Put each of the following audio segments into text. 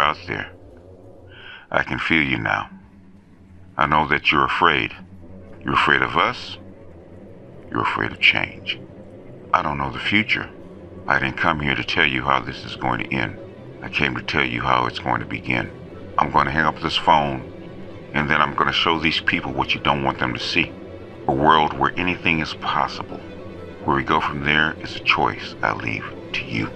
out there. I can feel you now. I know that you're afraid. You're afraid of us. You're afraid of change. I don't know the future. I didn't come here to tell you how this is going to end. I came to tell you how it's going to begin. I'm going to hang up this phone, and then I'm going to show these people what you don't want them to see. A world where anything is possible. Where we go from there is a choice I leave to you.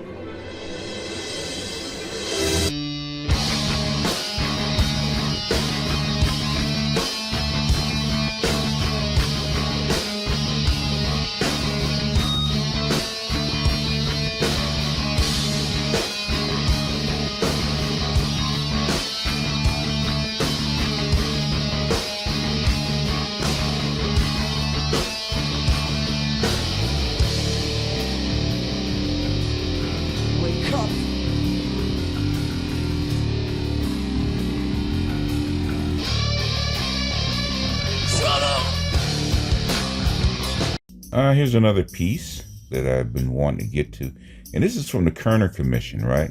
Here's another piece that I've been wanting to get to, and this is from the Kerner Commission, right?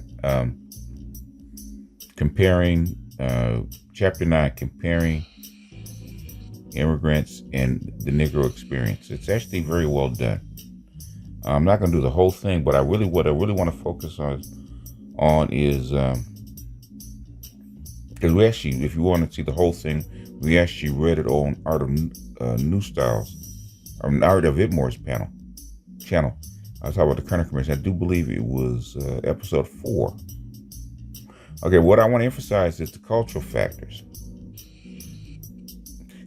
Comparing Chapter 9, comparing immigrants and the Negro experience. It's actually very well done. I'm not going to do the whole thing, but what I really want to focus on is because we actually, if you want to see the whole thing, we actually read it on Art of New Styles. Art of Itmore's channel. I was talking about the Kerner Commission. I do believe it was episode 4. Okay, what I want to emphasize is the cultural factors.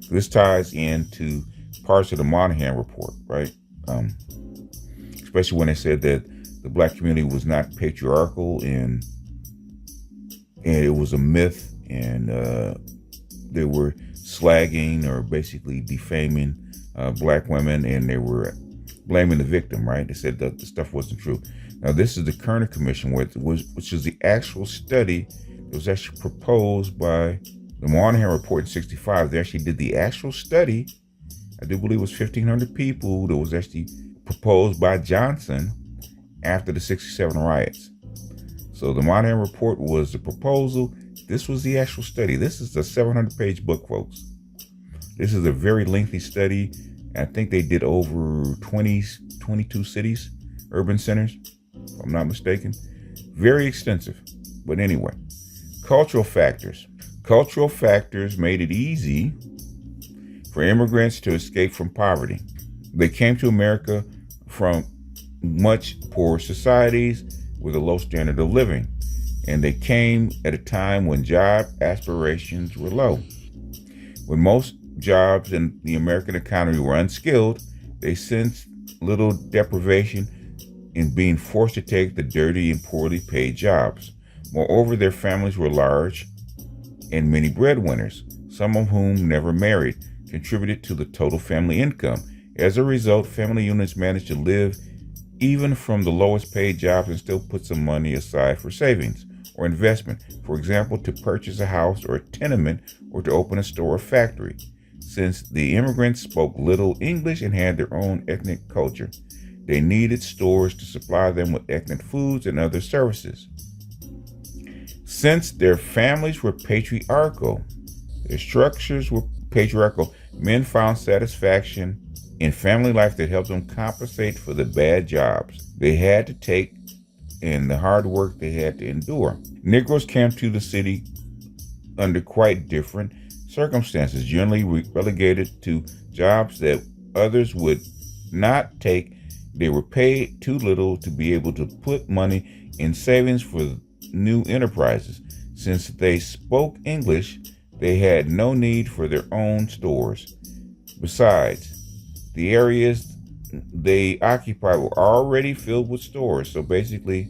This ties into parts of the Moynihan report, right? Especially when they said that the black community was not patriarchal and it was a myth, and they were slagging or basically defaming black women, and they were blaming the victim, right? They said that the stuff wasn't true. Now, this is the Kerner Commission, which is the actual study that was actually proposed by the Moynihan report in 1965. They actually did the actual study. I do believe it was 1,500 people that was actually proposed by Johnson after the 1967 riots. So the Moynihan report was the proposal. This was the actual study. This is a 700-page book, folks. This is a very lengthy study. I think they did over 22 cities, urban centers, if I'm not mistaken. Very extensive. But anyway, cultural factors. Cultural factors made it easy for immigrants to escape from poverty. They came to America from much poorer societies with a low standard of living. And they came at a time when job aspirations were low. When most jobs in the American economy were unskilled, they sensed little deprivation in being forced to take the dirty and poorly paid jobs. Moreover, their families were large, and many breadwinners, some of whom never married, contributed to the total family income. As a result, family units managed to live even from the lowest paid jobs and still put some money aside for savings or investment, for example, to purchase a house or a tenement or to open a store or factory. Since the immigrants spoke little English and had their own ethnic culture, they needed stores to supply them with ethnic foods and other services. Since their families were patriarchal, their structures were patriarchal, men found satisfaction in family life that helped them compensate for the bad jobs they had to take and the hard work they had to endure. Negroes came to the city under quite different circumstances, generally relegated to jobs that others would not take. They were paid too little to be able to put money in savings for new enterprises. Since they spoke English, they had no need for their own stores. Besides, the areas they occupied were already filled with stores. So basically,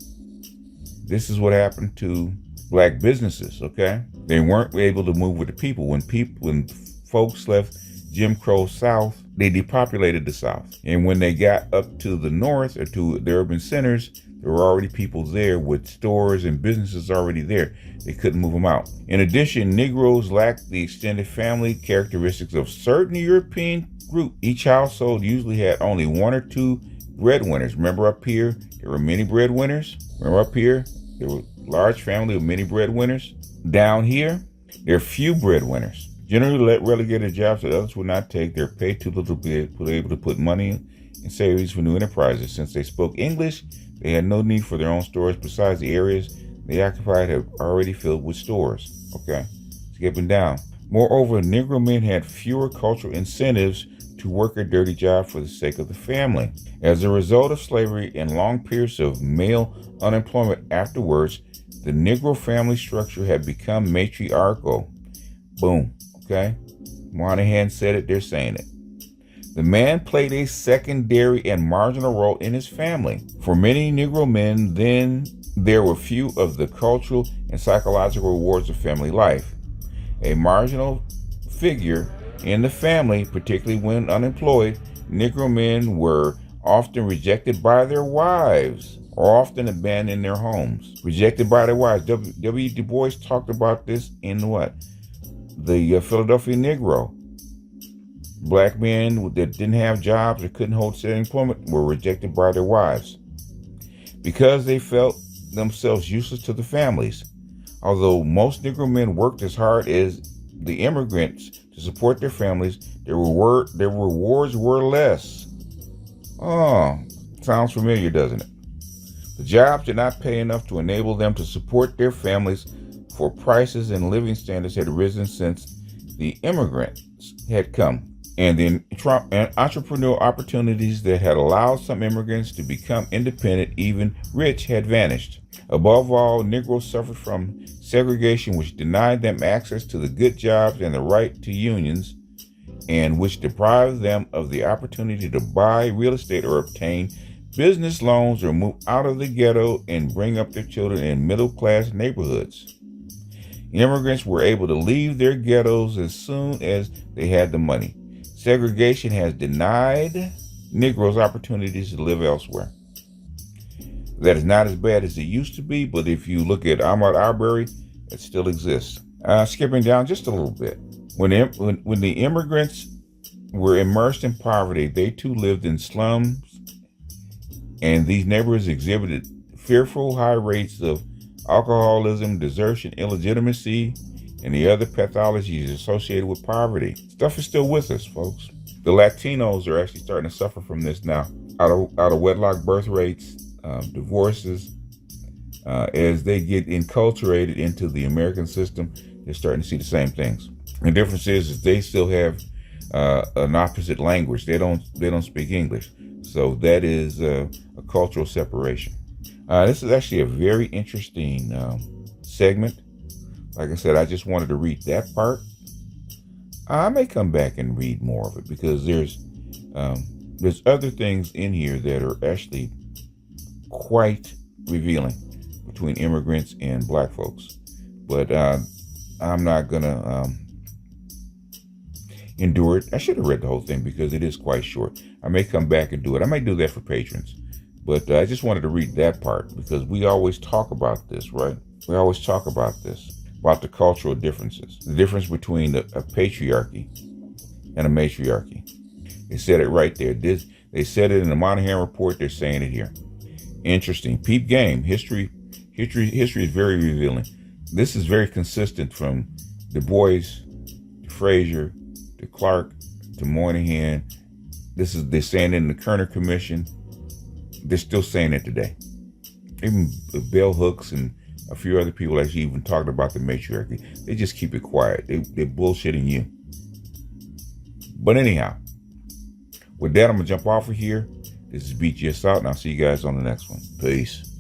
this is what happened to black businesses, okay? They weren't able to move with the people. When folks left Jim Crow South, they depopulated the South. And when they got up to the north or to the urban centers, there were already people there with stores and businesses already there. They couldn't move them out. In addition, Negroes lacked the extended family characteristics of certain European groups. Each household usually had only one or two breadwinners. Remember up here, there were many breadwinners? Remember up here, there were large family of many breadwinners. Down here, there are few breadwinners. Generally let relegated jobs that others would not take. They're paid too little to be able to put money in savings for new enterprises. Since they spoke English, they had no need for their own stores. Besides, the areas they occupied have already filled with stores. Okay, skipping down. Moreover, Negro men had fewer cultural incentives to work a dirty job for the sake of the family. As a result of slavery and long periods of male unemployment afterwards, the Negro family structure had become matriarchal. Boom. Okay? Moynihan said it, they're saying it. The man played a secondary and marginal role in his family. For many Negro men, then there were few of the cultural and psychological rewards of family life. A marginal figure in the family, particularly when unemployed, Negro men were often rejected by their wives or often abandoned in their homes. Rejected by their wives. W. Du Bois talked about this in what? The Philadelphia Negro. Black men that didn't have jobs or couldn't hold steady employment were rejected by their wives because they felt themselves useless to the families. Although most Negro men worked as hard as the immigrants to support their families, their rewards were less. Oh, sounds familiar, doesn't it? The jobs did not pay enough to enable them to support their families, for prices and living standards had risen since the immigrants had come. And the entrepreneurial opportunities that had allowed some immigrants to become independent, even rich, had vanished. Above all, Negroes suffered from segregation, which denied them access to the good jobs and the right to unions, and which deprived them of the opportunity to buy real estate or obtain business loans or move out of the ghetto and bring up their children in middle-class neighborhoods. Immigrants were able to leave their ghettos as soon as they had the money. Segregation has denied Negroes opportunities to live elsewhere. That is not as bad as it used to be, but if you look at Ahmaud Arbery, it still exists. Skipping down just a little bit. When the immigrants were immersed in poverty, they too lived in slums, and these neighborhoods exhibited fearful high rates of alcoholism, desertion, illegitimacy, and the other pathologies associated with poverty. Stuff is still with us, folks. The Latinos are actually starting to suffer from this now. Out of wedlock birth rates, divorces, as they get enculturated into the American system, they're starting to see the same things. The difference is they still have an opposite language. They don't speak English, so that is a cultural separation. This is actually a very interesting segment. Like I said, I just wanted to read that part. I may come back and read more of it because there's other things in here that are actually quite revealing between immigrants and black folks. But I'm not gonna endure it. I should have read the whole thing because it is quite short. I may come back and do it. I may do that for patrons. But I just wanted to read that part because we always talk about this, right? We always talk about this, about the cultural differences, the difference between a patriarchy and a matriarchy. They said it right there. They said it in the Moynihan report. They're saying it here. Interesting. Peep game. History is very revealing. This is very consistent from Du Bois to Fraser to Clark to Moynihan. They're saying it in the Kerner Commission. They're still saying it today. Even Bell Hooks and a few other people actually even talked about the matriarchy. They just keep it quiet. They're bullshitting you. But anyhow, with that, I'm going to jump off of here. This is BGS out, and I'll see you guys on the next one. Peace.